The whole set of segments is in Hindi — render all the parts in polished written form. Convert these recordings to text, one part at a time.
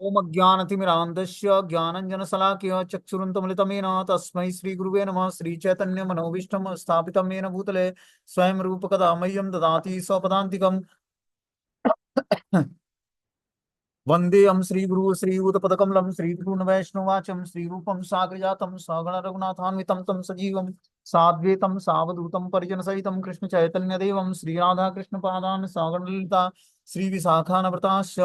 ओम अज्ञानतिमिरान्धस्य ज्ञानञ्जनशलाकया चक्षुरुन्मीलितं तस्मै श्रीगुरुवे नमः। श्रीचैतन्यमनोभीष्टं स्थापितं येन भूतले स्वयं रूपकदा मह्यं ददाति स्वपदान्तिकम्। वन्देऽहं श्रीगुरु श्रीयुतपदकमलं श्रीगुरून् वैष्णवाचं श्रीरूपं साग्रजातं सगण रघुनाथान्वितं तं सजीवं साद्वैतं सावधूतं परिजनसहितं कृष्णचैतन्यदेवं श्रीराधाकृष्णपादान् सगण ललिता श्रीविशाखान्विताश्च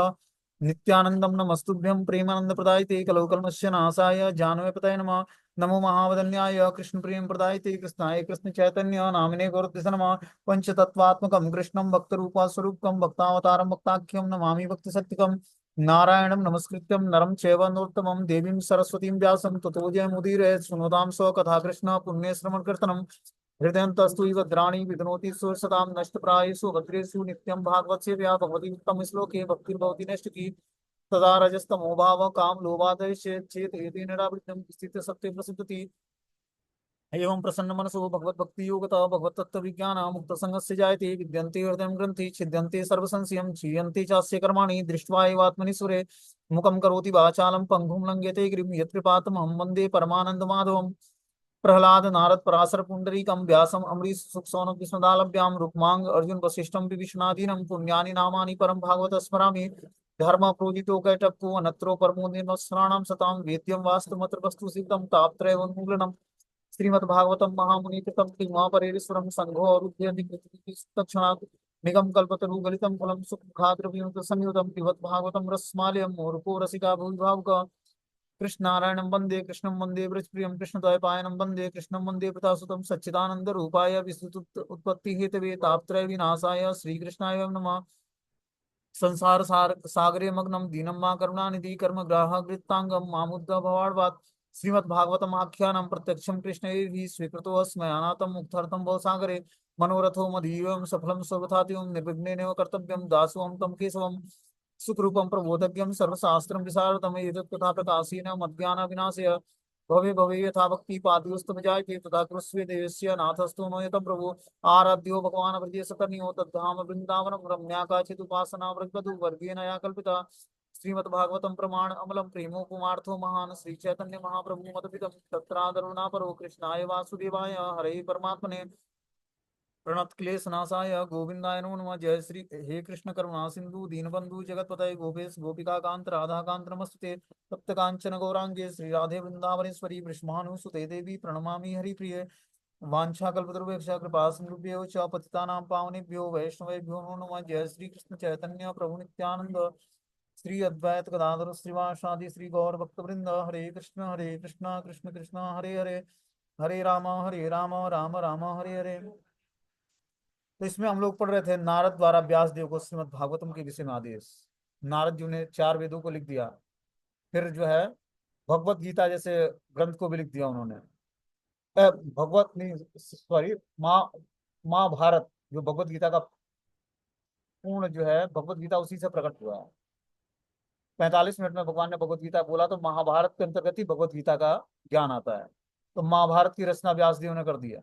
नित्यानन्दं नमस्तुभ्यं प्रेमानन्दप्रदायिते कलौ कल्मषस्य नाशाय जानवेपतये नमः। नमो महावदन्याय कृष्णप्रियं प्रदायिते कृष्णाय कृष्णचैतन्य नामिने गौरद्विष नमः। पंचतत्वात्मकं कृष्णं भक्तरूपास्वरूपकं भक्तावतारं भक्ताख्यं नमामि भक्तिशक्तिकं। नारायणं नमस्कृत्यं नरं चैव नरोत्तमं देवीं सरस्वतीं व्यासं ततो जयमुदीरये। शृणुतां स्वकथा कृष्ण पुण्यश्रवणकीर्तनं हृदयन्तस्तु इव द्राणि विदनोति सुरसतां नष्टप्रायेषु भद्रेषु नित्यं भागवतसेव्या भगवती उत्तम श्लोके भक्तिर्भवति नैष्टिकी। तदा रजस्तमो भाव काम लोभादय चेत एते निरावृतं स्थित सत्य प्रसिद्धति। एवं प्रसन्न मनसो भगवत भक्ति योगता भगवत तत्व विज्ञान मुक्त संगस्य जायते विद्यन्ते हृदय ग्रंथि छिद्यन्ते सर्व संशयं क्षीयन्ते चास्य कर्माणि दृष्ट्वा एवात्मनि सुरे मुखं करोति वाचालं पंगुं लंघयते गिरिं यत्कृपातमहं वन्दे परमानंद माधवम्। प्रह्लाद नारद पराशर पुंडरीकं व्यासम अम्बरीश सुखसौनक विष्णुदालभ्यां रुक्मांग अर्जुन वसिष्ठं विभीषणादीनं पुण्यानि नामानि परम भागवत स्मरामि। धर्म प्रोजितो कैटप्पु अनत्रो परमो निर्मत्सराणां सतां वेद्यं वास्तुमत्र वस्तु सिद्धं तापत्रयवन्मूलनम्। श्रीमद्भागवतम महामुनि कृतम किंवापरेश्वरम संघो तत्क्षणात् निगम कल्पतरु गलितम फलम सुखाद्रवियुत संयुतम पिबत भागवतम रसमालयम मुहुरपो रसिका भुवि भावुक। कृष्णनारायणं वन्दे कृष्णं वन्दे व्रजप्रियं कृष्णद्वैपायनं वन्दे कृष्णं वन्दे प्रतासुतं सच्चिदानंद रूपाय विस्तृत उत्पत्ति हेतवे तापत्रय विनाशाय श्रीकृष्णाय नमः। संसार सागरे मग्नं दीनं मा करुणानिधि कर्म ग्राहकृतांगम मामुद्ध भवाड्वात्। श्रीमद्भागवतम आख्यानं प्रत्यक्षं कृष्णैः स्वीकृतो अस्मै अनाथं मुक्तार्थं भवसागरे। मनोरथो मदीयं सफलं सर्वथातिं निर्विघ्नेनैव कर्तव्यं दासोऽहं तं केशवम्। सुखरूपं प्रबोधव्यं सर्वशास्त्रं विशारदम् एतत् तथा प्रकाशेन मद्ज्ञानविनाशय भवे भवे यथा भक्ति पादयोस्तम जायते तथा कृष्णे देवस्य नाथस्तु नोयतं प्रभु। आराध्यो भगवान् वर्गे सतन्यो तद्धाम वृंदावनं रम्याकाचित् उपासना वृद्वधु वर्गेण या कल्पिता। श्रीमद्भागवतं प्रमाण अमलं प्रेमोपमार्थो महान् श्री चैतन्य महाप्रभु मदभिदं तत्रादरुणा परो कृष्णाय वासुदेवाय हरे परमात्मने प्रणत क्लेश नाशाय गोविंदाय नमो नमः। जय श्री हे कृष्ण करुणा सिंधु दीनबंधु जगतपतये गोपेश गोपिका कांत राधा कांत नमस्ते। तप्त कांचन गौरांगे श्री राधे वृंदावनेश्वरी वृषभानुसुते देवी प्रणमामि हरिप्रिये। वाञ्छाकल्पतरुभ्यश्च कृपा सिन्धुभ्यो च पतितानां पावनेभ्यो वैष्णवेभ्यो नमो नमः। जय श्री कृष्ण चैतन्य प्रभु नित्यानंद श्री अद्वैत गदाधर श्रीवासादि श्री गौर भक्तवृंद। हरे कृष्ण कृष्ण कृष्ण हरे हरे हरे राम राम राम हरे हरे। तो इसमें हम लोग पढ़ रहे थे नारद द्वारा व्यास देव को श्रीमद् भागवतम के विषय में आदेश। नारद जी ने चार वेदों को लिख दिया। फिर जो है भगवत गीता जैसे ग्रंथ को भी लिख दिया उन्होंने। भगवत नहीं, सॉरी, माँ महाभारत जो भगवत गीता का पूर्ण जो है भगवत गीता उसी से प्रकट हुआ है। 45 मिनट में भगवान ने भगवत गीता बोला तो महाभारत के अंतर्गत ही भगवत गीता का ज्ञान आता है। तो महाभारत की रचना व्यास देव ने कर दिया।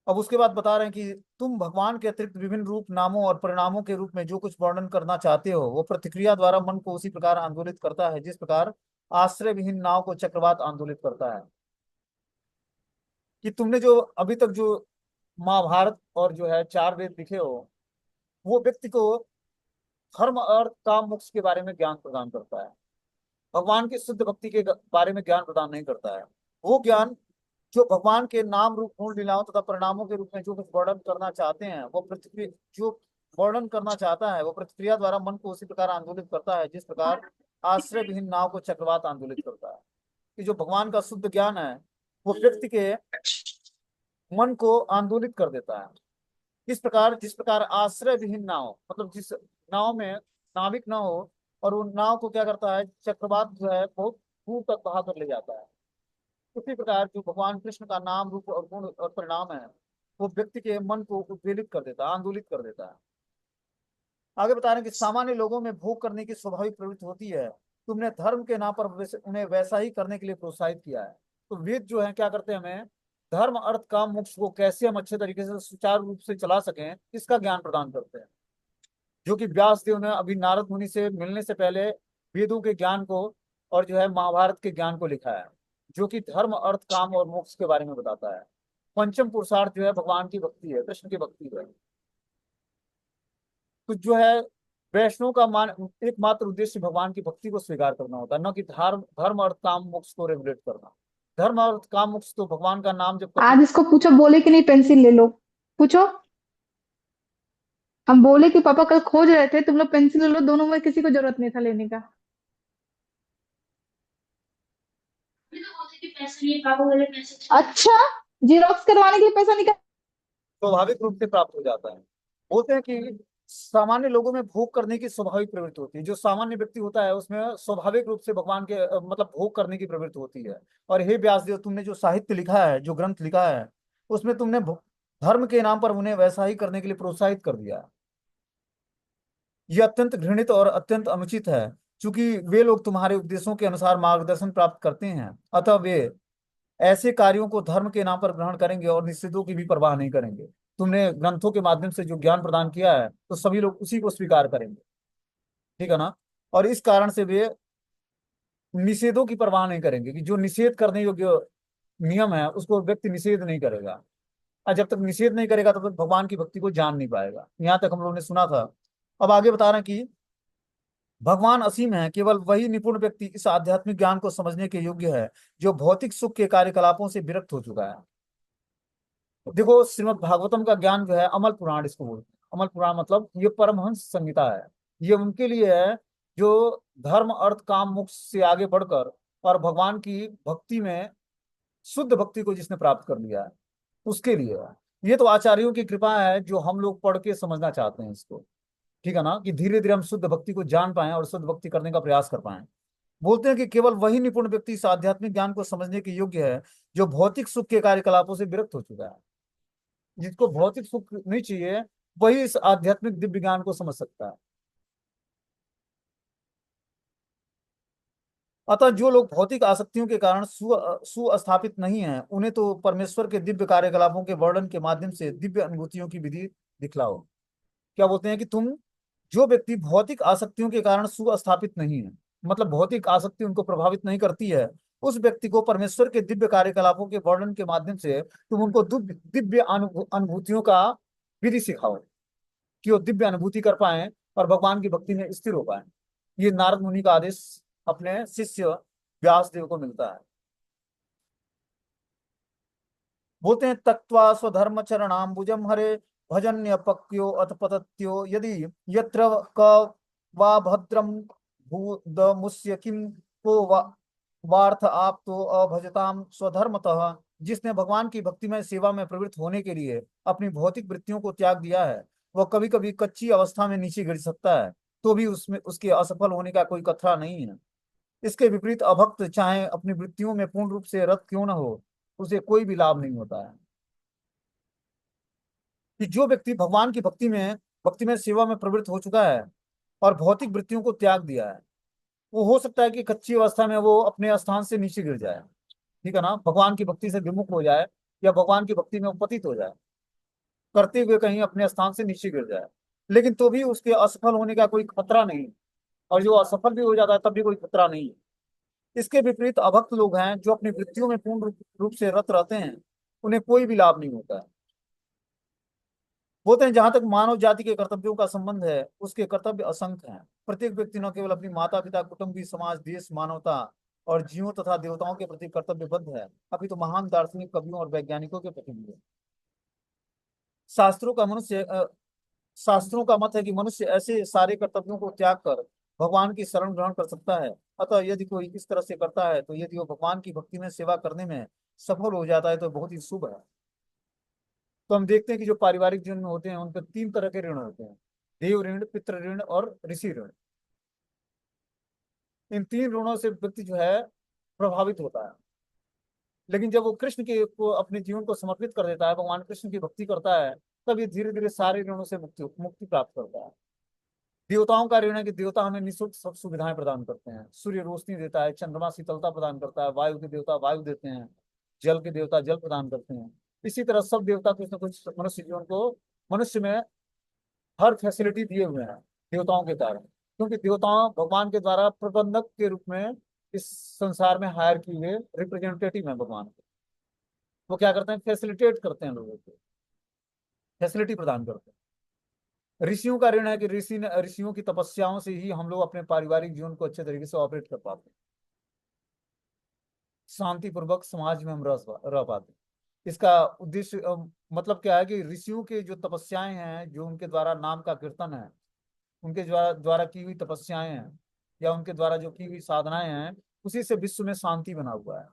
अब उसके बाद बता रहे हैं कि तुम भगवान के अतिरिक्त विभिन्न रूप नामों और परिणामों के रूप में जो कुछ वर्णन करना चाहते हो वो प्रतिक्रिया द्वारा मन को उसी प्रकार आंदोलित करता है जिस प्रकार आश्रय विहीन नाव को चक्रवात आंदोलित करता है। कि तुमने जो अभी तक जो महाभारत और जो है चार वेद लिखे हो वो व्यक्ति को धर्म अर्थ काम मोक्ष के बारे में ज्ञान प्रदान करता है। भगवान की शुद्ध भक्ति के बारे में ज्ञान प्रदान नहीं करता है। वो ज्ञान जो भगवान के नाम रूप गुण लीलाओं तथा परिणामों के रूप में जो कुछ वर्णन करना चाहते हैं वो प्रतिक्रिया जो वर्णन करना चाहता है वो प्रतिक्रिया द्वारा मन को उसी प्रकार आंदोलित करता है जिस प्रकार आश्रय विहीन नाव को चक्रवात आंदोलित करता है। कि जो भगवान का शुद्ध ज्ञान है वो व्यक्ति के मन को आंदोलित कर देता है। इस प्रकार जिस प्रकार आश्रय विहीन नाव मतलब जिस नाव में नाविक न हो और उन नाव को क्या करता है चक्रवात जो है बहुत दूर तक बहा कर ले जाता है। उसी प्रकार जो भगवान कृष्ण का नाम रूप और गुण और परिणाम है वो व्यक्ति के मन को उद्वेलित कर देता है आंदोलित कर देता है। आगे बता रहे हैं कि सामान्य लोगों में भोग करने की स्वाभाविक प्रवृत्ति होती है। तुमने धर्म के नाम पर उन्हें वैसा ही करने के लिए प्रोत्साहित किया है। तो वेद जो है क्या करते हैं हमें धर्म अर्थ काम मोक्ष को कैसे हम अच्छे तरीके से सुचारू रूप से चला सकें इसका ज्ञान प्रदान करते हैं। जो कि व्यास देव ने अभी नारद मुनि से मिलने से पहले वेदों के ज्ञान को और जो है महाभारत के ज्ञान को लिखा है, जो कि धर्म अर्थ काम और मोक्ष के बारे में बताता है। पंचम पुरुषार्थ जो है भगवान की भक्ति है, कृष्ण की भक्ति है। तो जो है वैष्णव का मान एकमात्र उद्देश्य भगवान की भक्ति को स्वीकार करना होता है, न कि धर्म धर्म अर्थ काम मोक्ष को रेगुलेट करना। धर्म अर्थ काम मोक्ष तो भगवान का नाम जब करते। आज इसको पूछो, बोले कि नहीं पेंसिल ले लो। पूछो। हम बोले कि पापा कल खोज रहे थे, तुम लोग पेंसिल ले लो, दोनों में किसी को जरूरत नहीं था लेने का। अच्छा, जीरोक्स करवाने के लिए पैसा निकाल। स्वाभाविक रूप से प्राप्त हो जाता है। बोलते हैं कि सामान्य लोगों में भोग करने की स्वाभाविक प्रवृत्ति होती है। जो सामान्य व्यक्ति होता है उसमें स्वाभाविक रूप से भगवान के मतलब भोग करने की प्रवृत्ति होती है। और हे व्यासदेव, तुमने जो साहित्य लिखा है, जो ग्रंथ लिखा है, उसमें तुमने धर्म के नाम पर उन्हें वैसा ही करने के लिए प्रोत्साहित कर दिया है। ये अत्यंत घृणित और अत्यंत अनुचित है। क्योंकि वे लोग तुम्हारे उपदेशों के अनुसार मार्गदर्शन प्राप्त करते हैं, अतः वे ऐसे कार्यों को धर्म के नाम पर ग्रहण करेंगे और निषेधों की भी परवाह नहीं करेंगे। तुमने ग्रंथों के माध्यम से जो ज्ञान प्रदान किया है, तो सभी लोग उसी को स्वीकार करेंगे। ठीक है ना। और इस कारण से वे निषेधों की परवाह नहीं करेंगे, कि जो निषेध करने योग्य नियम है उसको व्यक्ति निषेध नहीं करेगा। और जब तक निषेध नहीं करेगा तब तक भगवान की भक्ति को जान नहीं पाएगा। यहाँ तक हम लोगों ने सुना था। अब आगे बता रहे हैं कि भगवान असीम है, केवल वही निपुण व्यक्ति इस आध्यात्मिक ज्ञान को समझने के योग्य है जो भौतिक सुख के कार्यकलापों से विरक्त हो चुका है। देखो, श्रीमद् भागवतम का ज्ञान जो है, अमल पुराण इसको बोलते हैं। अमल पुराण मतलब ये परमहंस संहिता है। ये उनके लिए है जो धर्म अर्थ काम मोक्ष से आगे बढ़कर और भगवान की भक्ति में शुद्ध भक्ति को जिसने प्राप्त कर लिया है, उसके लिए है। ये तो आचार्यों की कृपा है जो हम लोग पढ़ के समझना चाहते हैं इसको। ठीक है ना, कि धीरे धीरे हम शुद्ध भक्ति को जान पाए और शुद्ध भक्ति करने का प्रयास कर पाए। बोलते हैं कि केवल वही निपुण व्यक्ति इस आध्यात्मिक ज्ञान को समझने के योग्य है जो भौतिक सुख के कार्यकलापों से विरक्त हो चुका है। जिसको भौतिक सुख नहीं चाहिए, वही इस आध्यात्मिक दिव्य ज्ञान को समझ सकता है। अतः जो लोग भौतिक आसक्तियों के कारण सुस्थापित नहीं हैं, उन्हें तो परमेश्वर के दिव्य कार्यकलापों के वर्णन के माध्यम से दिव्य अनुभूतियों की विधि दिखलाओ। क्या बोलते हैं कि तुम, जो व्यक्ति भौतिक आसक्तियों के कारण सुस्थापित नहीं है, मतलब भौतिक आसक्ति उनको प्रभावित नहीं करती है, उस व्यक्ति को परमेश्वर के दिव्य कार्यकलापों के वर्णन के माध्यम से तुम उनको दिव्य दिव्य अनुभूतियों का विधि सिखाओ, कि वो दिव्य अनुभूति कर पाए और भगवान की भक्ति में स्थिर हो पाए। ये नारद मुनि का आदेश अपने शिष्य व्यास देव को मिलता है। बोलते हैं, तक्त्वा स्वधर्म चरणाम्बुजम हरे भजन्य पक्यो अथ पतत्यो यदि यत्र क वा भद्रम भूदमुष्य किम को वार्थ आप तो अभजताम स्वधर्मतः। जिसने भगवान की भक्तिमय सेवा में प्रवृत्त होने के लिए अपनी भौतिक वृत्तियों को त्याग दिया है, वह कभी कभी कच्ची अवस्था में नीचे गिर सकता है, तो भी उसमें उसके असफल होने का कोई खतरा नहीं है। इसके विपरीत अभक्त चाहे अपनी वृत्तियों में पूर्ण रूप से रत क्यों न हो, उसे कोई भी लाभ नहीं होता है। कि जो व्यक्ति भगवान की भक्ति में सेवा में प्रवृत्त हो चुका है और भौतिक वृत्तियों को त्याग दिया है, वो हो सकता है कि कच्ची अवस्था में वो अपने स्थान से नीचे गिर जाए। ठीक है ना, भगवान की भक्ति से विमुख हो जाए या भगवान की भक्ति में उपतित हो जाए, करते हुए कहीं अपने स्थान से नीचे गिर जाए। लेकिन तो भी उसके असफल होने का कोई खतरा नहीं। और जो असफल भी हो जाता है तब भी कोई खतरा नहीं है। इसके विपरीत अभक्त लोग हैं जो अपनी वृत्तियों में पूर्ण रूप से रत रहते हैं, उन्हें कोई भी लाभ नहीं होता है। बोलते हैं, जहां तक मानव जाति के कर्तव्यों का संबंध है, उसके कर्तव्य असंख्य हैं। प्रत्येक व्यक्ति न केवल अपनी माता पिता कुटुंबी समाज देश मानवता और जीवों तथा देवताओं के प्रति कर्तव्यबद्ध है, अभी तो महान दार्शनिक कवियों और वैज्ञानिकों के प्रति भी है। शास्त्रों का मनुष्य शास्त्रों का मत है कि मनुष्य ऐसे सारे कर्तव्यों को त्याग कर भगवान की शरण ग्रहण कर सकता है। अतः यदि कोई इस तरह से करता है, तो यदि वो भगवान की भक्ति में सेवा करने में सफल हो जाता है तो बहुत ही शुभ है। तो हम देखते हैं कि जो पारिवारिक जीवन में होते हैं उन पर तीन तरह के ऋण होते हैं: देव ऋण, पितृ ऋण और ऋषि ऋण। इन तीन ऋणों से व्यक्ति जो है प्रभावित होता है। लेकिन जब वो कृष्ण के को अपने जीवन को समर्पित कर देता है, भगवान कृष्ण की भक्ति करता है, तब ये धीरे धीरे सारे ऋणों से मुक्ति मुक्ति प्राप्त करता है। देवताओं का ऋण है कि देवता हमें निःशुल्क सब सुविधाएं प्रदान करते हैं। सूर्य रोशनी देता है, चंद्रमा शीतलता प्रदान करता है, वायु के देवता वायु देते हैं, जल के देवता जल प्रदान करते हैं। इसी तरह सब देवता कुछ न कुछ मनुष्य जीवन को, मनुष्य में हर फैसिलिटी दिए हुए हैं देवताओं के कारण। क्योंकि देवताओं भगवान के द्वारा प्रबंधक के रूप में इस संसार में हायर किए हुए रिप्रेजेंटेटिव हैं भगवान के। वो क्या करते हैं, फैसिलिटेट करते हैं लोगों को, फैसिलिटी प्रदान करते हैं। ऋषियों का ऋण है कि ऋषियों की तपस्याओं से ही हम लोग अपने पारिवारिक जीवन को अच्छे तरीके से ऑपरेट कर पाते हैं, शांतिपूर्वक समाज में हम रह पाते हैं। इसका उद्देश्य मतलब क्या है कि ऋषियों के जो तपस्याएं हैं, जो उनके द्वारा नाम का कीर्तन है, उनके द्वारा द्वारा की हुई तपस्याएं हैं, या उनके द्वारा जो की हुई साधनाएं हैं, उसी से विश्व में शांति बना हुआ है।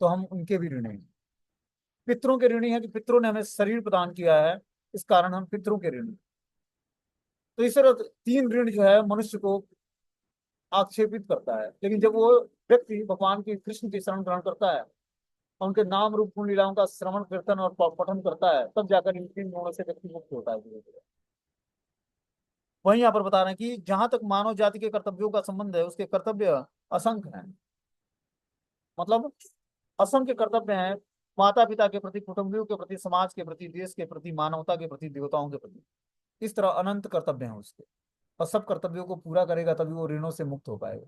तो हम उनके भी ऋणी हैं। पितरों के ऋणी है कि पितरों ने हमें शरीर प्रदान किया है, इस कारण हम पितरों के ऋणी। तो इस तरह तीन ऋण जो है मनुष्य को आक्षेपित करता है। लेकिन जब वो व्यक्ति भगवान की कृष्ण की शरण ग्रहण करता है, और उनके नाम रूप गुण लीलाओं का श्रवण कीर्तन और पठन करता है, तब जाकर इन तीन गुणों से व्यक्ति मुक्त होता है धीरे धीरे। वहीं यहाँ पर बता रहे हैं कि जहां तक मानव जाति के कर्तव्यों का संबंध है, उसके कर्तव्य असंख्य हैं। मतलब असंख्य कर्तव्य हैं, माता पिता के प्रति, कुटुंबियों के प्रति, समाज के प्रति, देश के प्रति, मानवता के प्रति, देवताओं के प्रति। इस तरह अनंत कर्तव्य हैं उसके, और सब कर्तव्यों को पूरा करेगा तभी वो ऋणों से मुक्त हो पाएगा।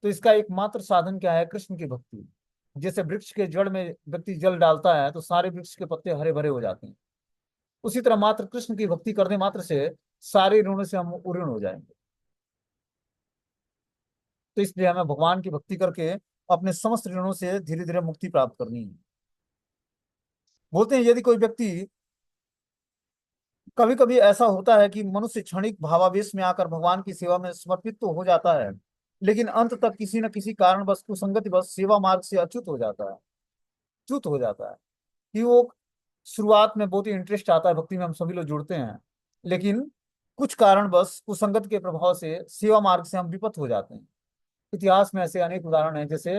तो इसका एकमात्र साधन क्या है, कृष्ण की भक्ति। जैसे वृक्ष के जड़ में व्यक्ति जल डालता है तो सारे वृक्ष के पत्ते हरे भरे हो जाते हैं, उसी तरह मात्र कृष्ण की भक्ति करने मात्र से सारे ऋणों से हम उऋण हो जाएंगे। तो इसलिए हमें भगवान की भक्ति करके अपने समस्त ऋणों से धीरे धीरे मुक्ति प्राप्त करनी है। बोलते हैं यदि कोई व्यक्ति, कभी कभी ऐसा होता है कि मनुष्य क्षणिक भावावेश में आकर भगवान की सेवा में समर्पित तो हो जाता है, लेकिन अंत तक किसी न किसी कारणवश, कुसंगतिवश सेवा मार्ग से अच्युत हो जाता है, च्युत हो जाता है। कि वो शुरुआत में बहुत ही इंटरेस्ट आता है भक्ति में, हम सभी लोग जुड़ते हैं, लेकिन कुछ कारणवश कुसंगत के प्रभाव से सेवा मार्ग से हम विपत हो जाते हैं। इतिहास में ऐसे अनेक उदाहरण हैं। जैसे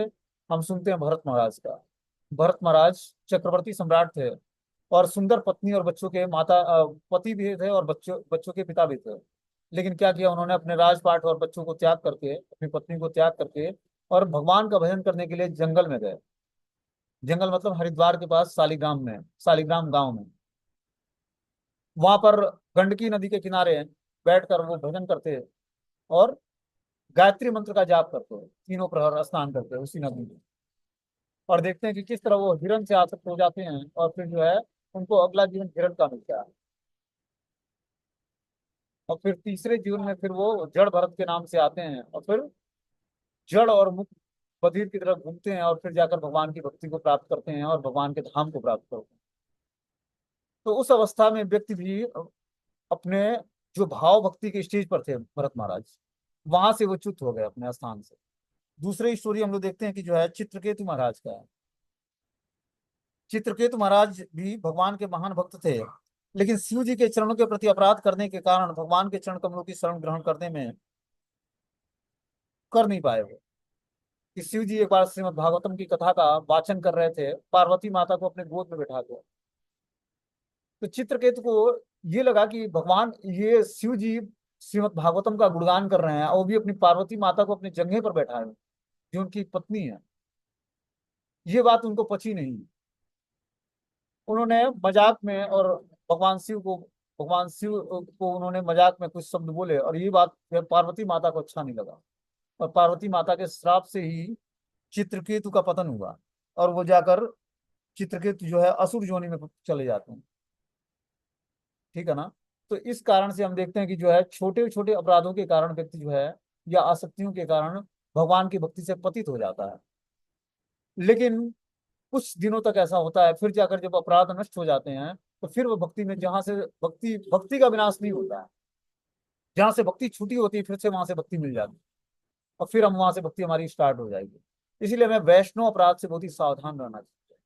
हम सुनते हैं भरत महाराज का। भरत महाराज चक्रवर्ती सम्राट थे, और सुंदर पत्नी और बच्चों के पति भी थे, और बच्चों बच्चों के पिता भी थे। लेकिन क्या किया उन्होंने, अपने राजपाट और बच्चों को त्याग करके, अपनी पत्नी को त्याग करके, और भगवान का भजन करने के लिए जंगल में गए। जंगल मतलब हरिद्वार के पास शालिग्राम में, शालिग्राम गांव में। वहां पर गंडकी नदी के किनारे बैठकर वो भजन करते, और गायत्री मंत्र का जाप करते हैं, तीनों प्रहर स्नान करते हैं उसी नदी में। और देखते हैं कि किस तरह वो हिरण से आसक्त हो जाते हैं, और फिर जो है उनको अगला जीवन हिरण का मिलता है। और फिर तीसरे जीवन में फिर वो जड़ भरत के नाम से आते हैं, और फिर जड़ और मुक्त बधिर की तरफ घूमते हैं, और फिर जाकर भगवान की भक्ति को प्राप्त करते हैं, और भगवान के धाम को प्राप्त करते हैं। तो उस अवस्था में व्यक्ति भी अपने जो भाव भक्ति के स्टेज पर थे भरत महाराज, वहां से वो च्युत हो गए अपने स्थान से। दूसरी स्टोरी हम लोग देखते हैं कि जो है चित्रकेतु महाराज का है। चित्रकेतु महाराज भी भगवान के महान भक्त थे, लेकिन शिव जी के चरणों के प्रति अपराध करने के कारण भगवान के चरण कमलों की शरण ग्रहण करने में कर नहीं पाए वो। कि शिव जी एक बार श्रीमद् भागवतम की कथा का वाचन कर रहे थे, पार्वती माता को अपने गोद में बैठा के। तो चित्रकेतु को ये लगा कि भगवान, ये शिव जी श्रीमद् भागवतम का गुणगान कर रहे हैं, और वो भी अपनी पार्वती माता को अपने जंघे पर बैठाए, जो उनकी पत्नी है। ये बात उनको पची नहीं। उन्होंने मजाक में, और भगवान शिव को उन्होंने मजाक में कुछ शब्द बोले, और ये बात पार्वती माता को अच्छा नहीं लगा। और पार्वती माता के श्राप से ही चित्रकेतु का पतन हुआ, और वो जाकर चित्रकेतु जो है असुर योनि में चले जाते हैं। ठीक है ना। तो इस कारण से हम देखते हैं कि जो है छोटे छोटे अपराधों के कारण व्यक्ति जो है, या आसक्तियों के कारण भगवान की भक्ति से पतित हो जाता है। लेकिन कुछ दिनों तक ऐसा होता है, फिर जाकर जब अपराध नष्ट हो जाते हैं, तो फिर वो भक्ति में, जहां से भक्ति भक्ति का विनाश नहीं होता है, जहां से भक्ति छूटी होती है, फिर से वहां से भक्ति मिल जाती है, और फिर हम वहां से भक्ति हमारी स्टार्ट हो जाएगी। इसीलिए हमें वैष्णव अपराध से बहुत ही सावधान रहना चाहिए।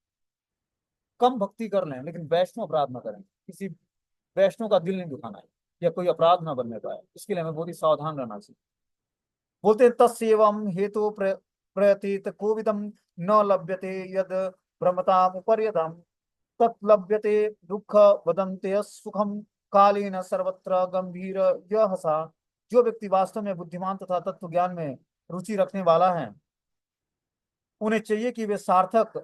कम भक्ति कर लें, लेकिन वैष्णव अपराध ना करें। किसी वैष्णव का दिल नहीं दुखाना है, या कोई अपराध ना बनने पाए, इसके लिए हमें बहुत ही सावधान रहना चाहिए। बोलते हैं तस्येवं हेतु प्रयतित कोविदम न लभ्यते यद भ्रमतामुपर्यतम तत् लभ्यते दुख वदन्ते सुखम कालेन सर्वत्र गंभीर यह सा। जो व्यक्ति वास्तव में बुद्धिमान तथा तत्व ज्ञान में रुचि रखने वाला है, उन्हें चाहिए कि वे सार्थक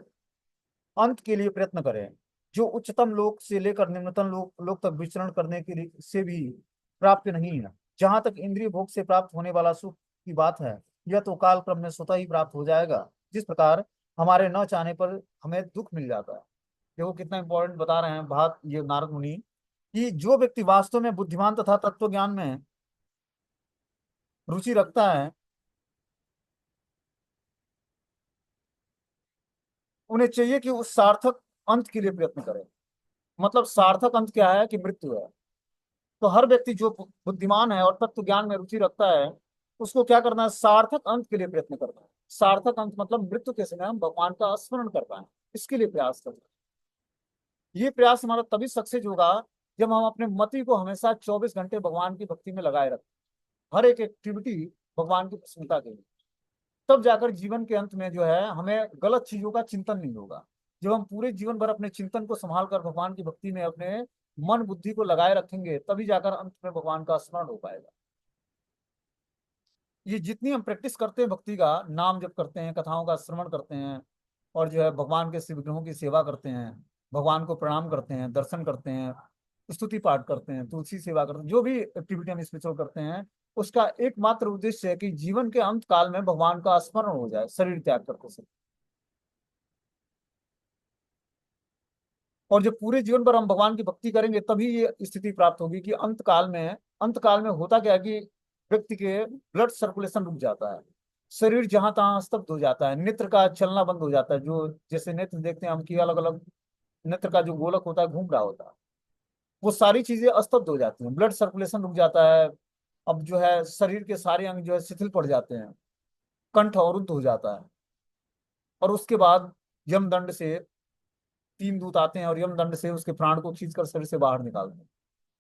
अंत के लिए प्रयत्न करें, जो उच्चतम लोक से लेकर निम्नतम लोक तक विचरण करने के लिए से भी प्राप्त नहीं है। जहां तक इंद्रिय भोग से प्राप्त होने वाला सुख की बात है, यह तो काल क्रम में स्वतः ही प्राप्त हो जाएगा, जिस प्रकार हमारे न चाहने पर हमें दुख मिल जाता है। देखो कितना इंपॉर्टेंट बता रहे हैं बात ये नारद मुनि, कि जो व्यक्ति वास्तव में बुद्धिमान तथा तत्व ज्ञान में रुचि रखता है, उन्हें चाहिए कि उस सार्थक अंत के लिए प्रयत्न करें। मतलब सार्थक अंत क्या है, कि मृत्यु है। तो हर व्यक्ति जो बुद्धिमान है और तत्व ज्ञान में रुचि रखता है, उसको क्या करना है, सार्थक अंत के लिए प्रयत्न करना है। सार्थक अंत मतलब मृत्यु के समय हम भगवान का स्मरण कर पाए, इसके लिए प्रयास करना है। ये प्रयास हमारा तभी सक्सेस होगा जब हम अपने मति को हमेशा 24 घंटे भगवान की भक्ति में लगाए रखें, हर एक एक्टिविटी भगवान की प्रसन्नता के लिए। तब जाकर जीवन के अंत में जो है हमें गलत चीजों का चिंतन नहीं होगा। जब हम पूरे जीवन भर अपने चिंतन को संभाल कर भगवान की भक्ति में अपने मन बुद्धि को लगाए रखेंगे, तभी जाकर अंत में भगवान का स्मरण हो पाएगा। ये जितनी हम प्रैक्टिस करते हैं भक्ति का, नाम जप करते हैं, कथाओं का श्रवण करते हैं, और जो है भगवान के शिव विग्रहों की सेवा करते हैं, भगवान को प्रणाम करते हैं, दर्शन करते हैं, स्तुति पाठ करते हैं, तुलसी सेवा करते हैं, जो भी एक्टिविटी हम स्पिरिचुअल करते हैं, उसका एकमात्र उद्देश्य है कि जीवन के अंत काल में भगवान का स्मरण हो जाए शरीर त्याग करते समय। और जब पूरे जीवन भर हम भगवान की भक्ति करेंगे, तभी ये स्थिति प्राप्त होगी कि अंत काल में होता क्या है कि व्यक्ति के ब्लड सर्कुलेशन रुक जाता है, शरीर जहां तहां स्तब्ध हो जाता है, नेत्र का चलना बंद हो जाता है। जो जैसे नेत्र देखते हैं हम कि अलग अलग नेत्र का जो गोलक होता है घूम रहा होता है, वो सारी चीजें अस्तब्ध हो जाती हैं, ब्लड सर्कुलेशन रुक जाता है। अब जो है शरीर के सारे अंग जो है शिथिल पड़ जाते हैं, कंठ अवरुद्ध हो जाता है। और उसके बाद यमदंड से 3 दूत आते हैं और यमदंड से उसके प्राण को खींचकर शरीर से बाहर निकालते हैं।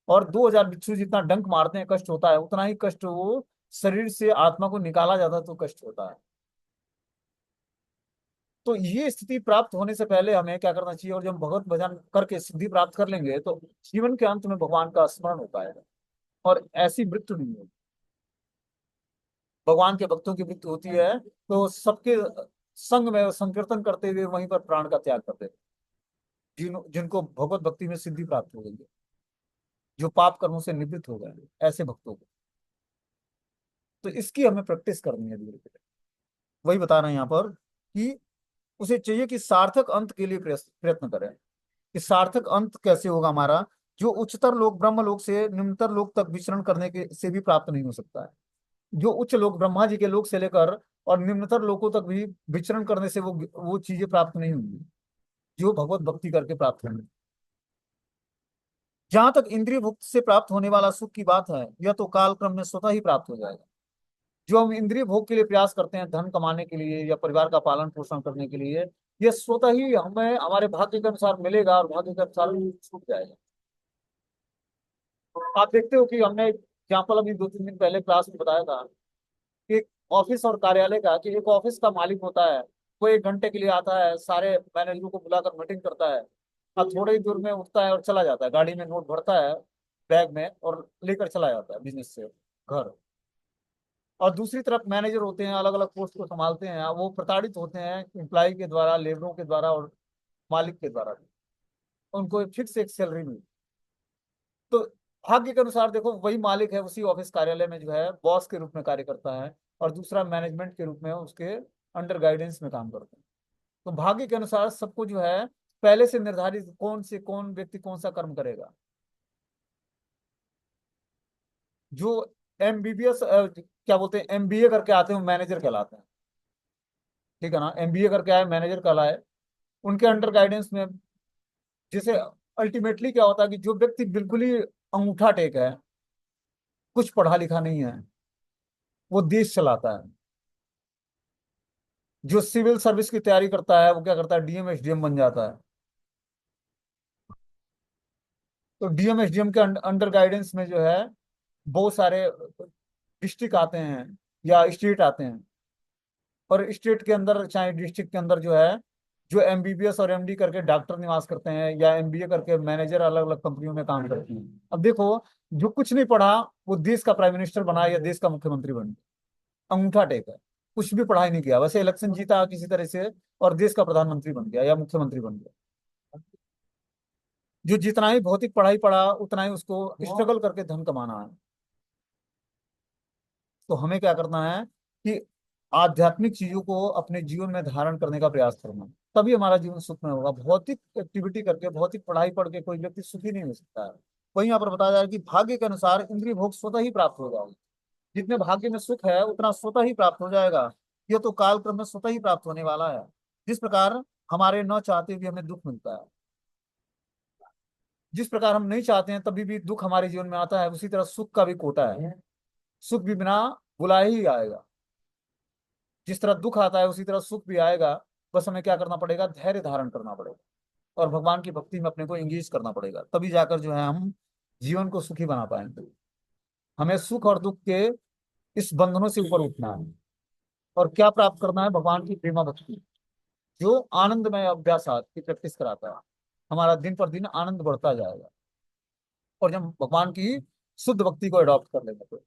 और 2000 बिच्छू जितना डंक मारते हैं, कष्ट होता है, उतना ही कष्ट वो शरीर से आत्मा को निकाला जाता है तो कष्ट होता है। तो ये स्थिति प्राप्त होने से पहले हमें क्या करना चाहिए, और जब भगवत भजन करके सिद्धि प्राप्त कर लेंगे, तो जीवन के अंत में भगवान का स्मरण हो पाएगा और ऐसी मृत्यु नहीं होगी। भगवान के भक्तों की मृत्यु होती है तो सबके संग में संकीर्तन करते हुए वहीं पर प्राण का त्याग करते हैं, जिनको भगवत भक्ति में सिद्धि प्राप्त हो गई है, जो पाप कर्मों से निवृत्त हो गए हैं, ऐसे भक्तों को। तो इसकी हमें प्रैक्टिस करनी है धीरे धीरे। वही बता रहे हैं यहाँ पर कि उसे चाहिए कि सार्थक अंत के लिए प्रयत्न करें। कि सार्थक अंत कैसे होगा हमारा, जो उच्चतर लोक ब्रह्म लोक से निम्नतर लोक तक विचरण करने के से भी प्राप्त नहीं हो सकता है। जो उच्च लोक ब्रह्मा जी के लोक से लेकर और निम्नतर लोकों तक भी विचरण करने से वो चीजें प्राप्त नहीं होंगी जो भगवत भक्ति करके प्राप्त होंगी। जहां तक इंद्रिय भुक्त से प्राप्त होने वाला सुख की बात है, यह तो काल क्रम में स्वतः ही प्राप्त हो जाएगा। जो हम इंद्रिय भोग के लिए प्रयास करते हैं, धन कमाने के लिए या परिवार का पालन पोषण करने के लिए, यह स्वतः ही हमें हमारे भाग्य के अनुसार मिलेगा और भाग्य के अनुसार ही छूट जाएगा। आप देखते हो कि हमने एग्जाम्पल अभी 2-3 दिन पहले क्लास में बताया था कि एक ऑफिस और कार्यालय का, कि एक ऑफिस का मालिक होता है, वो 1 घंटे के लिए आता है, सारे मैनेजरों को बुलाकर मीटिंग करता है, और थोड़े ही दूर में उठता है और चला जाता है, गाड़ी में नोट भरता है बैग में और लेकर चला जाता है बिजनेस से घर। और दूसरी तरफ मैनेजर होते हैं, अलग अलग पोस्ट को संभालते हैं, वो प्रताड़ित होते हैं एम्प्लॉय के द्वारा, लेबरों के द्वारा और मालिक के द्वारा भी। उनको फिक्स एक सैलरी मिलती। तो भाग्य के अनुसार देखो, वही मालिक है उसी ऑफिस कार्यालय में जो है बॉस के रूप में कार्य करता है, और दूसरा मैनेजमेंट के रूप में उसके अंडर गाइडेंस में काम करते हैं। तो भाग्य के अनुसार सबको जो है पहले से निर्धारित कौन से कौन व्यक्ति कौन सा कर्म करेगा। जो एमबीबीएस क्या बोलते हैं, एमबीए करके आते हैं, मैनेजर कहलाते हैं। ठीक है ना, एमबीए करके आए मैनेजर कहलाए, उनके अंडर गाइडेंस में। जैसे अल्टीमेटली क्या होता है कि जो व्यक्ति बिल्कुल ही अंगूठा टेक है, कुछ पढ़ा लिखा नहीं है, वो देश चलाता है। जो सिविल सर्विस की तैयारी करता है, वो क्या करता है, डीएम एसडीएम बन जाता है। तो डीएम एसडीएम के अंडर गाइडेंस में जो है बहुत सारे डिस्ट्रिक्ट आते हैं या स्टेट आते हैं, और स्टेट के अंदर चाहे डिस्ट्रिक्ट के अंदर जो है, जो एमबीबीएस और एमडी करके डॉक्टर निवास करते हैं, या एमबीए करके मैनेजर अलग अलग कंपनियों में काम करते हैं। अब देखो, जो कुछ नहीं पढ़ा वो देश का प्राइम मिनिस्टर बना या देश का मुख्यमंत्री बन गया, अंगूठा टेक है, कुछ भी पढ़ाई नहीं किया, वैसे इलेक्शन जीता किसी तरह से और देश का प्रधानमंत्री बन गया या मुख्यमंत्री बन गया। जो जितना ही भौतिक पढ़ाई पढ़ा, उतना ही उसको स्ट्रगल करके धन कमाना है। तो हमें क्या करना है कि आध्यात्मिक चीजों को अपने जीवन में धारण करने का प्रयास करना, तभी हमारा जीवन सुखमय होगा। भौतिक एक्टिविटी करके, भौतिक पढ़ाई पढ़ के कोई व्यक्ति सुखी नहीं हो सकता है। वहीं यहाँ पर बताया जा रहा है कि भाग्य के अनुसार इंद्रिय भोग स्वतः ही प्राप्त हो जाएगा। जितने भाग्य में सुख है उतना स्वतः ही प्राप्त हो जाएगा। यह तो काल क्रम में स्वतः ही प्राप्त होने वाला है। जिस प्रकार हमारे न चाहते भी हमें दुख मिलता है, जिस प्रकार हम नहीं चाहते हैं तभी भी दुख हमारे जीवन में आता है, उसी तरह सुख का भी कोटा है। सुख भी बिना बुलाए ही आएगा। जिस तरह दुख आता है उसी तरह सुख भी आएगा। बस हमें क्या करना पड़ेगा, धैर्य धारण करना पड़ेगा और भगवान की भक्ति में अपने को एंगेज करना पड़ेगा, तभी जाकर जो है हम जीवन को सुखी बना पाएंगे। हमें सुख और दुख के इस बंधनों से ऊपर उठना है और क्या प्राप्त करना है, भगवान की प्रेमा भक्ति, जो आनंदमय अभ्यास की प्रैक्टिस कराता है। हमारा दिन पर दिन आनंद बढ़ता जाएगा और जब भगवान की शुद्ध भक्ति को अडॉप्ट कर लेंगे तो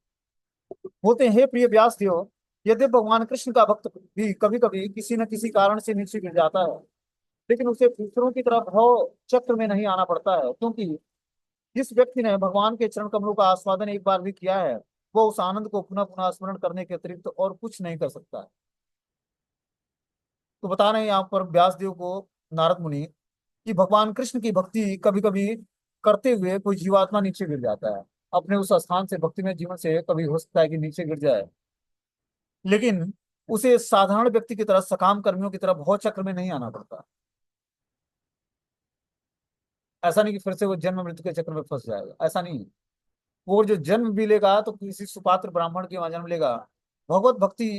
बोलते हैं, हे प्रिय व्यास देव, यदि भगवान कृष्ण का भक्त भी कभी कभी किसी न किसी कारण से नीचे गिर जाता है, लेकिन उसे दूसरों की तरह भाव चक्र में नहीं आना पड़ता है, क्योंकि जिस व्यक्ति ने भगवान के चरण कमलों का आस्वादन एक बार भी किया है, वो उस आनंद को पुनः पुनः स्मरण करने के अतिरिक्त और कुछ नहीं कर सकता है। तो बता रहे हैं यहाँ पर व्यास देव को नारद मुनि कि भगवान कृष्ण की भक्ति कभी कभी करते हुए कोई जीवात्मा नीचे गिर जाता है अपने उस स्थान से, भक्ति में जीवन से कभी हो सकता है कि नीचे गिर जाए, लेकिन उसे साधारण व्यक्ति की तरह, सकाम कर्मियों की तरह भाव चक्र में नहीं आना पड़ता। ऐसा नहीं कि फिर से वो जन्म मृत्यु के चक्र में फंस जाएगा, ऐसा नहीं है। वो जो जन्म भी लेगा तो किसी सुपात्र ब्राह्मण के वहां जन्म लेगा। भगवत भक्ति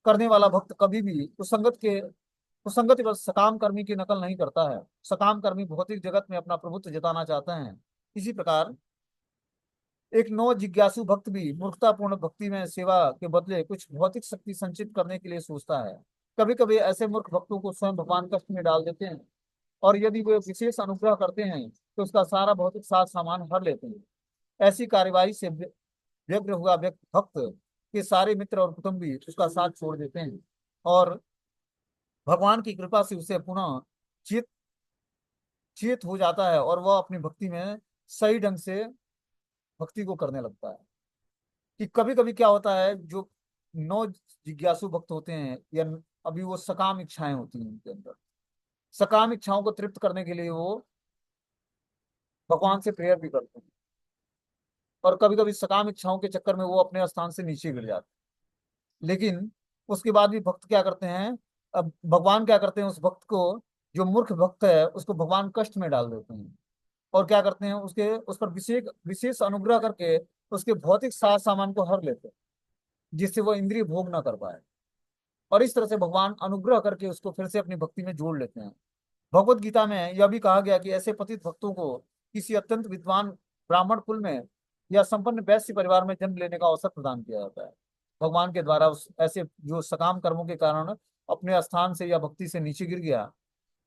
करने वाला भक्त कभी भी कुसंगत बस सकाम कर्मी की नकल नहीं करता है। सकाम कर्मी भौतिक जगत में अपना प्रभुत्व जताना चाहते हैं। इसी प्रकार एक नव जिज्ञासु भक्त भी मूर्खतापूर्ण भक्ति में सेवा के बदले कुछ भौतिक शक्ति संचित करने के लिए सोचता है। कभी कभी ऐसे मूर्ख भक्तों को स्वयं भगवान कष्ट में डाल देते हैं और यदि वे विशेष अनुग्रह करते हैं तो उसका सारा भौतिक साथ सामान हर लेते हैं। ऐसी कार्यवाही से व्यग्र हुआ व्यक्ति भक्त के सारे मित्र और कुटुंबी उसका साथ छोड़ देते हैं और भगवान की कृपा से उसे पुनः चेत चेत हो जाता है और वह अपनी भक्ति में सही ढंग से भक्ति को करने लगता है। कि कभी कभी क्या होता है, जो नौ जिज्ञासु भक्त होते हैं या अभी वो सकाम इच्छाएं होती हैं उनके अंदर, सकाम इच्छाओं को तृप्त करने के लिए वो भगवान से प्रेयर भी करते हैं और कभी कभी सकाम इच्छाओं के चक्कर में वो अपने स्थान से नीचे गिर जाते हैं। लेकिन उसके बाद भी भक्त क्या करते हैं, अब भगवान क्या करते हैं, उस भक्त को, जो मूर्ख भक्त है उसको भगवान कष्ट में डाल देते हैं और क्या करते हैं, उसके उस पर विशेष विशेष अनुग्रह करके उसके भौतिक साज सामान को हर लेते हैं, जिससे वो इंद्रिय भोग ना कर पाए। और इस तरह से भगवान अनुग्रह करके उसको फिर से अपनी भक्ति में जोड़ लेते हैं। भगवत गीता में यह भी कहा गया कि ऐसे पतित भक्तों को किसी अत्यंत विद्वान ब्राह्मण कुल में या संपन्न वैश्य परिवार में जन्म लेने का अवसर प्रदान किया जाता है। भगवान के द्वारा उस ऐसे जो सकाम कर्मों के कारण अपने स्थान से या भक्ति से नीचे गिर गया,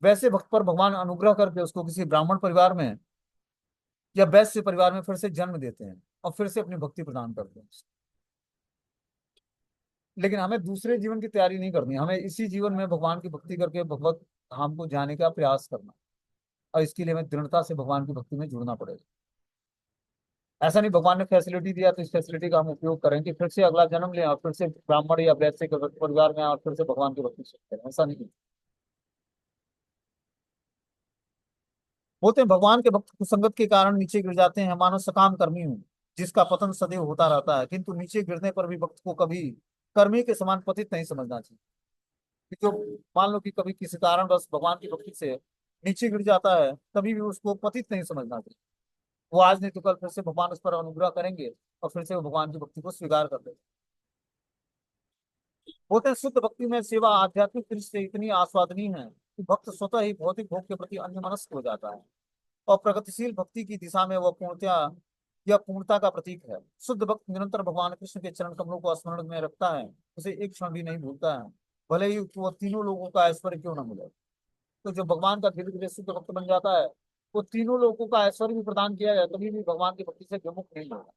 वैसे भक्त पर भगवान अनुग्रह करके उसको किसी ब्राह्मण परिवार में या वैश्य परिवार में फिर से जन्म देते हैं और फिर से अपनी भक्ति प्रदान करते हैं। लेकिन हमें दूसरे जीवन की तैयारी नहीं करनी, हमें इसी जीवन में भगवान की भक्ति करके भगवत धाम को जाने का प्रयास करना और इसके लिए हमें दृढ़ता से भगवान की भक्ति में जुड़ना पड़ेगा। ऐसा नहीं भगवान ने फैसिलिटी दिया तो इस फैसिलिटी का हम उपयोग करें कि फिर से अगला जन्म लें और फिर से ब्राह्मण या वैश्य के परिवार में आए और फिर से भगवान की भक्ति शुरू करें, ऐसा नहीं। बोलते हैं भगवान के भक्त कुसंगत के कारण नीचे गिर जाते हैं, मानो सकाम कर्मी हूँ जिसका पतन सदैव होता रहता है, किंतु नीचे गिरने पर भी भक्त को कभी कर्मी के समान पतित नहीं समझना चाहिए। कि जो मान लो कि कभी किसी कारण बस भगवान की भक्ति से नीचे गिर जाता है, कभी भी उसको पतित नहीं समझना चाहिए। वो आज नहीं तो कल फिर से भगवान उस पर अनुग्रह करेंगे और फिर से वो भगवान की भक्ति को स्वीकार कर देंगे। बोलते हैं शुद्ध भक्ति में सेवा आध्यात्मिक दृष्टि से इतनी आस्वादनीय है कि भक्त स्वतः ही भौतिक भोग के प्रति अन्यमनस्क हो जाता है और प्रगतिशील भक्ति की दिशा में वह पूर्णतया यह पूर्णता का प्रतीक है। शुद्ध भक्त निरंतर भगवान कृष्ण के चरण कमलों को स्मरण में रखता है, उसे एक क्षण भी नहीं भूलता है, भले ही वो तीनों लोगों का ऐश्वर्य क्यों न मिले। तो जो भगवान का धीरे धीरे शुद्ध भक्त बन जाता है, वो तीनों लोगों का ऐश्वर्य भी प्रदान किया जाए कभी भी भगवान की भक्ति से विमुख नहीं होगा।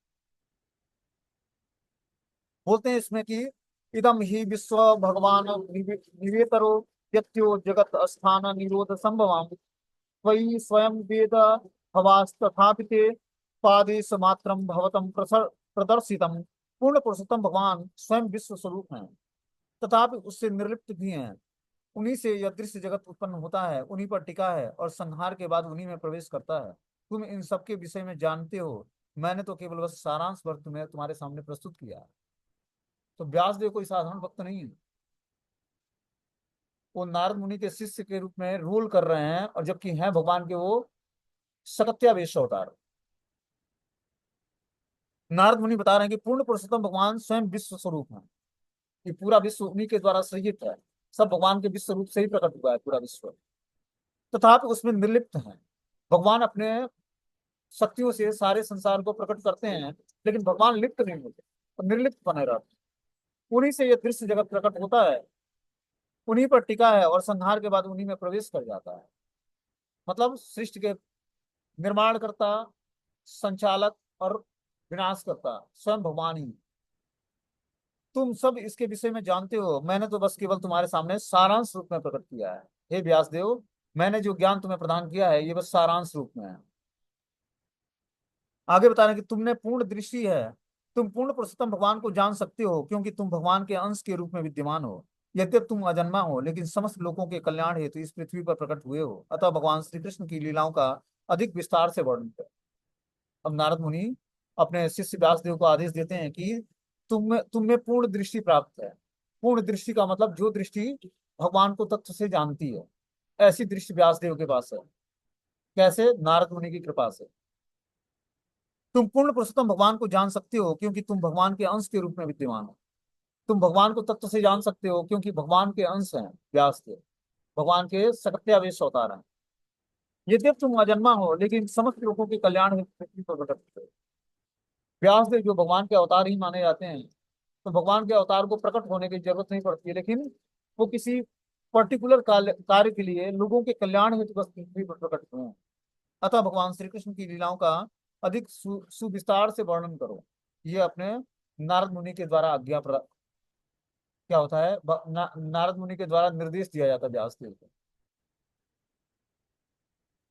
बोलते हैं इसमें कि इदम ही विश्व भगवान निवेतरो यत्यो जगत स्थान निरोध संभवाम वही स्वयं वेद भवास्तथापि ते पादेश मात्रम भवतम प्रदर्शितम पूर्ण पुरुषोत्तम भगवान स्वयं विश्व स्वरूप हैं, तथापि उससे निर्लिप्त भी हैं। उन्हीं से यह दृश्य जगत उत्पन्न होता है, उन्हीं पर टिका है और संहार के बाद उन्हीं में प्रवेश करता है। तुम इन सबके विषय में जानते हो, मैंने तो केवल बस सारांश भर तुम्हें तुम्हारे सामने प्रस्तुत किया है। तो व्यासदेव कोई साधारण भक्त नहीं है, वो नारद मुनि के शिष्य के रूप में रूल कर रहे हैं, और जबकि हैं भगवान के वो सकत्यावेश अवतार। नारद मुनि बता रहे हैं कि पूर्ण पुरुषोत्तम भगवान स्वयं विश्व स्वरूप है, कि पूरा विश्व उन्हीं के द्वारा सृजित है, सब भगवान के विश्व रूप से ही प्रकट हुआ है पूरा विश्व, तथापि उसमें निर्लिप्त है। भगवान अपने शक्तियों से सारे संसार को प्रकट करते हैं, लेकिन भगवान लिप्त नहीं होते और निर्लिप्त बने रहते हैं। उन्हीं से यह दृश्य जगत प्रकट होता है, उन्हीं पर टिका है और संहार के बाद उन्हीं में प्रवेश कर जाता है। मतलब सृष्टि के निर्माण करता, संचालक और विनाश करता स्वयं भगवान ही। तुम सब इसके विषय में जानते हो, मैंने तो बस केवल तुम्हारे सामने सारांश रूप में प्रकट किया है। हे व्यासदेव, मैंने जो ज्ञान तुम्हें प्रदान किया है ये बस सारांश रूप में है। आगे बता रहे हैं कि तुमने पूर्ण दृष्टि है, तुम पूर्ण पुरुषोत्तम भगवान को जान सकते हो, क्योंकि तुम भगवान के अंश के रूप में विद्यमान हो। यद्यप तुम अजन्मा हो, लेकिन समस्त लोगों के कल्याण हेतु इस पृथ्वी पर प्रकट हुए हो। अतः भगवान श्री कृष्ण की लीलाओं का अधिक विस्तार से वर्णन करो। अब नारद मुनि अपने शिष्य व्यासदेव को आदेश देते हैं कि तुम में पूर्ण दृष्टि प्राप्त है। पूर्ण दृष्टि का मतलब जो दृष्टि भगवान को तत्व से जानती है, ऐसी दृष्टि व्यासदेव के पास है। कैसे? नारद मुनि की कृपा से। तुम पूर्ण पुरुषोत्तम भगवान को जान सकते हो, क्योंकि तुम भगवान के अंश के रूप में विद्यमान हो। तुम भगवान को तत्व से जान सकते हो, क्योंकि भगवान के अंश हैं व्यास के, भगवान के सकत्यावेश अवतार हैं। यद्यप तुम अजन्मा हो, लेकिन समस्त लोगों के कल्याण हेतु पृथ्वी पर प्रकट हुए हो। व्यासदेव जो भगवान के अवतार ही माने जाते हैं, तो भगवान के अवतार को प्रकट होने की जरूरत नहीं पड़ती है, लेकिन वो किसी पर्टिकुलर कार्य के लिए लोगों के कल्याण हेतु बस पृथ्वी पर प्रकट हुए हैं। अतः भगवान श्री कृष्ण की लीलाओं का अधिक सुविस्तार से वर्णन करो। ये अपने नारद मुनि के द्वारा क्या होता है, नारद मुनि के द्वारा निर्देश दिया जाता है व्यासदेव को।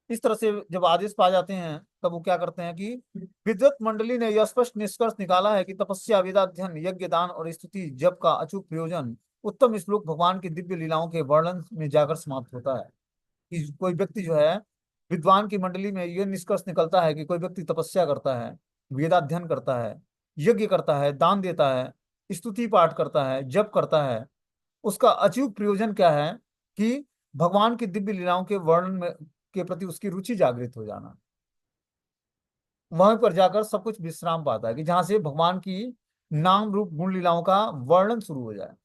इस तरह से जब आदेश पा जाते हैं, तब वो क्या करते हैं कि विद्वत मंडली ने यह स्पष्ट निष्कर्ष निकाला है कि तपस्या, वेदाध्ययन, यज्ञ, दान और स्तुति जप का अचूक प्रयोजन उत्तम श्लोक भगवान की दिव्य लीलाओं के वर्णन में जाकर समाप्त होता है। कि कोई व्यक्ति जो है, विद्वान की मंडली में यह निष्कर्ष निकलता है कि कोई व्यक्ति तपस्या करता है, वेदाध्ययन करता है, यज्ञ करता है, दान देता है, स्तुति पाठ करता है, जप करता है, उसका अचूक प्रयोजन क्या है कि भगवान की दिव्य लीलाओं के वर्णन में के प्रति उसकी रुचि जागृत हो जाना। वहीं पर जाकर सब कुछ विश्राम पाता है, कि जहां से भगवान की नाम रूप गुण लीलाओं का वर्णन शुरू हो जाए।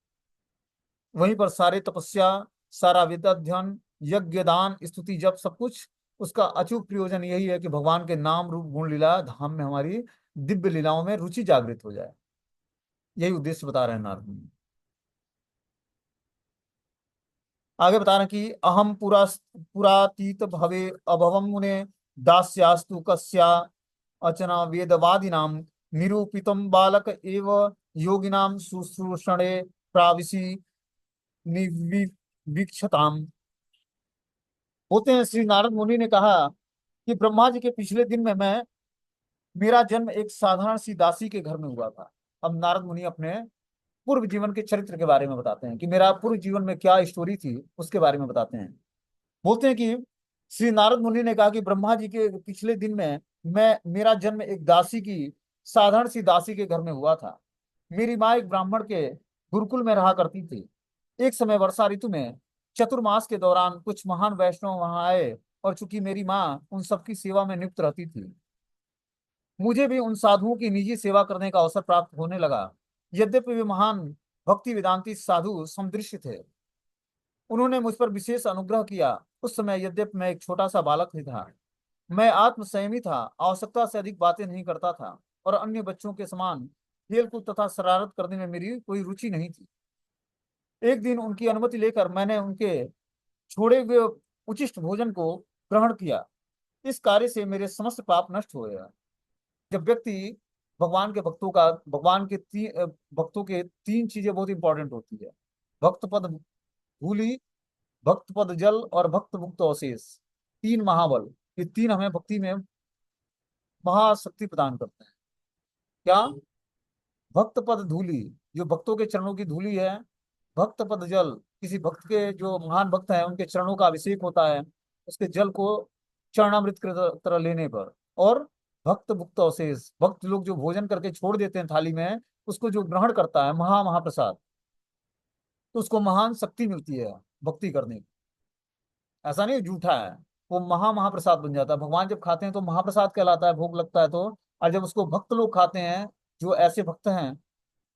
वहीं पर सारे तपस्या, सारा वेदाध्ययन, यज्ञ, दान, स्तुति, जप, सब कुछ उसका अचूक प्रयोजन यही है कि भगवान के नाम रूप गुण लीला धाम में हमारी दिव्य लीलाओं में रुचि जागृत हो जाए। यही उद्देश्य बता रहे हैं नारद मुनि। आगे बता रहे हैं कि अहम पुरातीत भवे अभवम मुने दास्यास्तु कस्या अचना वेदवादिनाम निरूपितम बालक एव योगिनाम शुश्रूषणे प्राविशी निवीक्षताम। होते हैं श्री नारद मुनि ने कहा कि ब्रह्मा जी के पिछले दिन में मेरा जन्म एक साधारण सी दासी के घर में हुआ था। अब नारद मुनि अपने पूर्व जीवन के चरित्र के बारे में बताते हैं कि मेरा पूर्व जीवन में क्या स्टोरी थी, उसके बारे में बताते हैं। बोलते हैं कि श्री नारद मुनि ने कहा कि ब्रह्मा जी के पिछले दिन में मेरा जन्म एक दासी की, साधारण सी दासी के घर में हुआ था। मेरी माँ एक ब्राह्मण के गुरुकुल में रहा करती थी। एक समय वर्षा ऋतु में चतुर्मास के दौरान कुछ महान वैष्णव वहां आए, और चूंकि मेरी माँ उन सबकी सेवा में नियुक्त रहती थी, मुझे भी उन साधुओं की निजी सेवा करने का अवसर प्राप्त होने लगा। यद्यपि वे महान भक्ति वेदांती साधु समदृश्य थे, उन्होंने मुझ पर विशेष अनुग्रह किया। उस समय यद्यपि मैं एक छोटा सा बालक ही था, मैं आत्म संयमी था, आवश्यकता से अधिक बातें नहीं करता था, और अन्य बच्चों के समान खेलकूद तथा शरारत करने में मेरी कोई रुचि नहीं थी। एक दिन उनकी अनुमति लेकर मैंने उनके छोड़े हुए उचिष्ट भोजन को ग्रहण किया। इस कार्य से मेरे समस्त पाप नष्ट हो गया। जब व्यक्ति भक्तों के तीन चीजें बहुत इंपॉर्टेंट होती है: भक्त पद भूली, भक्त पद जल और भक्त मुक्त अवशेष। तीन महाबल, ये तीन हमें भक्ति में महाशक्ति प्रदान करते हैं। क्या? भक्त पद धूली, जो भक्तों के चरणों की धूली है, भक्त पद जल, किसी भक्त के जो महान भक्त हैं उनके चरणों का अभिषेक होता है, उसके जल को चरणामृत की तरह लेने पर। और भक्त भुक्त अवशेष, भक्त लोग जो भोजन करके छोड़ देते हैं थाली में, उसको जो ग्रहण करता है महाप्रसाद, तो उसको महान शक्ति मिलती है भक्ति करने की। ऐसा नहीं झूठा है, वो महाप्रसाद बन जाता है। भगवान जब खाते हैं तो महाप्रसाद कहलाता है, भोग लगता है तो। और जब उसको भक्त लोग खाते हैं, जो ऐसे भक्त हैं,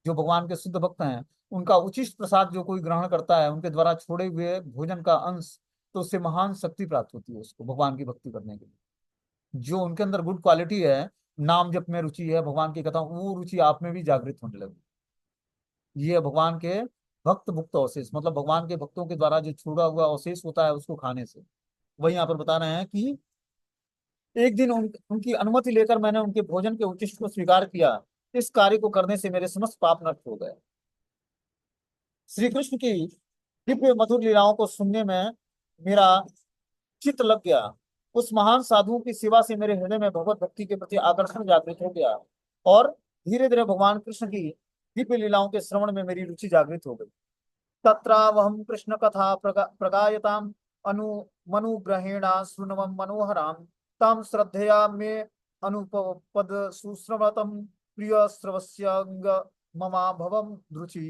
जो भगवान के शुद्ध भक्त हैं, उनका उचिष्ट प्रसाद जो कोई ग्रहण करता है उनके द्वारा छोड़े हुए भोजन का अंश, तो उससे महान शक्ति प्राप्त होती है उसको भगवान की भक्ति करने के लिए। जो उनके अंदर गुड क्वालिटी है, नाम जप में रुचि है, भगवान की कथा, वो रुचि आप में भी जागृत होने लगी। ये है भगवान के भक्त भुक्त अवशेष, मतलब भगवान के भक्तों के द्वारा जो छोड़ा हुआ अवशेष होता है उसको खाने से। वही यहाँ पर बता रहे हैं कि एक दिन उनकी अनुमति लेकर मैंने उनके भोजन के उचिष्ट को स्वीकार किया। इस कार्य को करने से मेरे समस्त पाप नष्ट हो गए। श्री कृष्ण की दिव्य मधुर लीलाओं को सुनने में मेरा चित्त लग गया। उस महान साधुओं की सेवा से मेरे हृदय में भगवत भक्ति के प्रति आकर्षण जागृत हो गया, और धीरे धीरे भगवान कृष्ण की दिव्य लीलाओं के श्रवण में मेरी रुचि जागृत हो गई। तत्रावहं कृष्ण कथा प्रगायताम अनु मनुग्रहेणा सुनवम मनोहराम ताम श्रद्धया मे अनुपपद सुश्रवतम प्रिय श्रवस्यंग ममा भवम रुचि।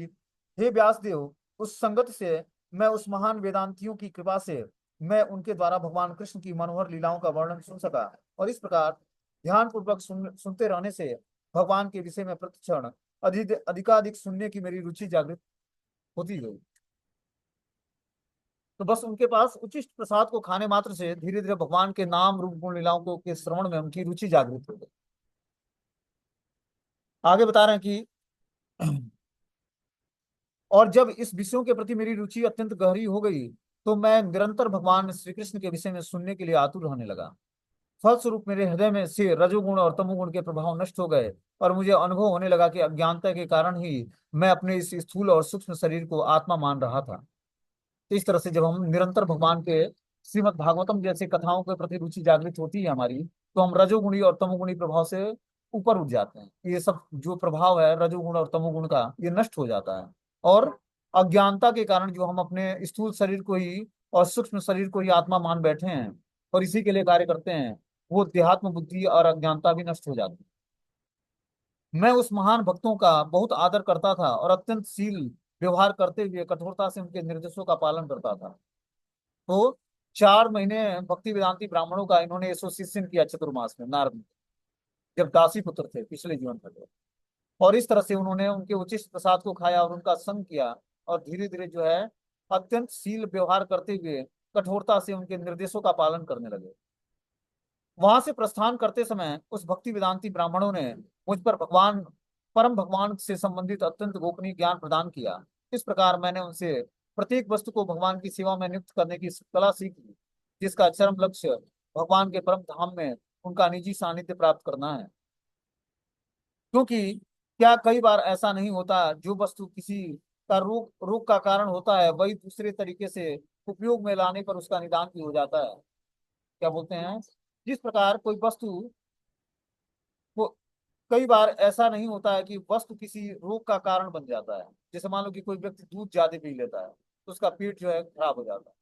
हे व्यासदेव, उस संगत से, मैं उस महान वेदांतियों की कृपा से मैं उनके द्वारा भगवान कृष्ण की मनोहर लीलाओं का वर्णन सुन सका। और इस प्रकार ध्यान पूर्वक सुनते रहने से भगवान के विषय में प्रतिक्षण अधिकाधिक सुनने की मेरी रुचि जागृत होती गई। तो बस उनके पास उचिष्ट प्रसाद को खाने मात्र से धीरे धीरे भगवान के नाम रूप गुण लीलाओं को के श्रवण में उनकी रुचि जागृत हो गई। आगे बता रहे हैं कि और जब इस विषयों के प्रति मेरी रुचि अत्यंत गहरी हो गई, तो मैं निरंतर भगवान श्री कृष्ण के विषय में सुनने के लिए आतुर रहने लगा। फलस्वरूप मेरे हृदय में से रजोगुण और तमोगुण के प्रभाव नष्ट हो गए, और मुझे अनुभव होने लगा कि अज्ञानता के कारण ही मैं अपने इस स्थूल और सूक्ष्म शरीर को आत्मा मान रहा था। तो इस तरह से जब हम निरंतर भगवान के श्रीमद् भागवतम जैसे कथाओं के प्रति रुचि जागृत होती है हमारी, तो हम रजोगुणी और तमोगुणी प्रभाव से ऊपर उठ जाते हैं। ये सब जो प्रभाव है रजोगुण और तमोगुण का, ये नष्ट हो जाता है। और अज्ञानता के कारण जो हम अपने स्थूल शरीर को ही और सूक्ष्म शरीर को ही आत्मा मान बैठे हैं और इसी के लिए कार्य करते हैं, वो देहात्म बुद्धि और अज्ञानता भी नष्ट हो जाती है। मैं उस महान भक्तों का बहुत आदर करता था और अत्यंत शील व्यवहार करते हुए कठोरता से उनके निर्देशों का पालन करता था। तो 4 महीने भक्ति वेदांती ब्राह्मणों का इन्होंने एसोसिएशन किया चतुर्मास में, नारद में, जब दासी पुत्र थे पिछले जीवन में। और इस तरह से उन्होंने उनके उचित प्रसाद को खाया और उनका संग किया, और धीरे धीरे जो है अत्यंत शील व्यवहार करते हुए कठोरता से उनके निर्देशों का पालन करने लगे। वहां से प्रस्थान करते समय उस भक्ति वेदांती ब्राह्मणों ने मुझ पर परम भगवान से संबंधित अत्यंत गोपनीय ज्ञान प्रदान किया। इस प्रकार मैंने उनसे प्रत्येक वस्तु को भगवान की सेवा में नियुक्त करने की कला सीख ली, जिसका चरम लक्ष्य भगवान के परम धाम में उनका निजी सानिध्य प्राप्त करना है। क्योंकि क्या कई बार ऐसा नहीं होता, जो वस्तु किसी का रोग रोग का कारण होता है वही दूसरे तरीके से उपयोग में लाने पर उसका निदान भी हो जाता है। क्या बोलते हैं, जिस प्रकार कोई वस्तु वो, कई बार ऐसा नहीं होता है कि वस्तु किसी रोग का कारण बन जाता है। जैसे मान लो कि कोई व्यक्ति दूध ज्यादा पी लेता है तो उसका पेट जो है खराब हो जाता है,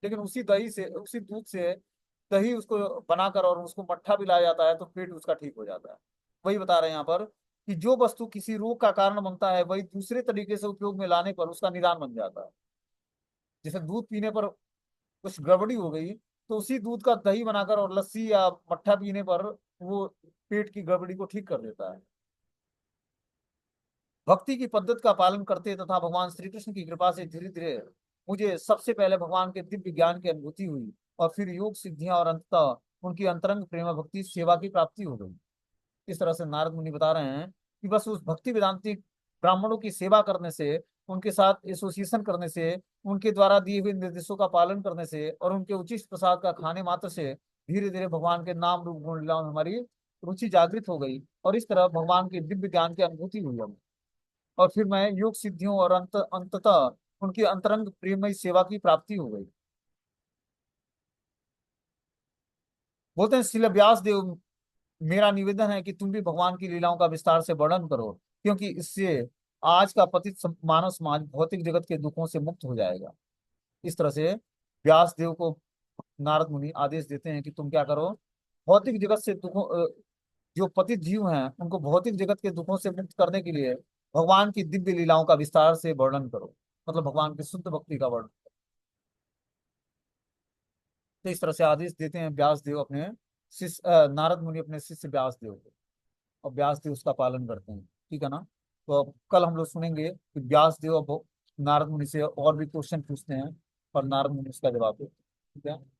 लेकिन उसी दूध से दही उसको बनाकर और उसको मट्ठा पिलाया जाता है तो पेट उसका ठीक हो जाता है। वही बता रहे हैं यहाँ पर कि जो वस्तु किसी रोग का कारण बनता है वही दूसरे तरीके से उपयोग में लाने पर उसका निदान बन जाता है। जैसे दूध पीने पर कुछ गड़बड़ी हो गई, तो उसी दूध का दही बनाकर और लस्सी या मट्ठा पीने पर वो पेट की गड़बड़ी को ठीक कर देता है। भक्ति की पद्धति का पालन करते तथा भगवान श्री कृष्ण की कृपा से धीरे धीरे मुझे सबसे पहले भगवान के दिव्य ज्ञान की अनुभूति हुई, और फिर योग सिद्धियां और अंततः उनकी अंतरंग प्रेम भक्ति सेवा की प्राप्ति हो गई। इस तरह से नारद मुनि बता रहे हैं कि बस उस भक्ति वेदांती ब्राह्मणों की सेवा करने से, उनके साथ एसोसिएशन करने से, उनके द्वारा दिए हुए निर्देशों का पालन करने से और उनके उचित प्रसाद का खाने मात्र से धीरे धीरे भगवान के नाम रूप गुण लीलाओं में हमारी रुचि जागृत हो गई, और इस तरह भगवान के दिव्य ज्ञान की अनुभूति हुई हमें। और फिर मैं योग सिद्धियों और अंततः उनकी अंतरंग प्रेममय सेवा की प्राप्ति हो गई। बोलते हैं श्रील व्यास देव, मेरा निवेदन है कि तुम भी भगवान की लीलाओं का विस्तार से वर्णन करो, क्योंकि इससे आज का पतित मानव समाज भौतिक जगत के दुखों से मुक्त हो जाएगा। इस तरह से व्यास देव को नारद मुनि आदेश देते हैं कि तुम क्या करो, भौतिक जगत से दुखों जो पतित जीव हैं उनको भौतिक जगत के दुखों से मुक्त करने के लिए भगवान की दिव्य लीलाओं का विस्तार से वर्णन करो, मतलब भगवान की शुद्ध भक्ति का वर्णन। तो इस तरह से आदेश देते हैं व्यास देव अपने शिष्य नारद मुनि अपने शिष्य व्यास देव को, और व्यास देव उसका पालन करते हैं। ठीक है ना। तो अब कल हम लोग सुनेंगे कि व्यास देव अब नारद मुनि से और भी क्वेश्चन पूछते हैं और नारद मुनि उसका जवाब देते हैं। ठीक है।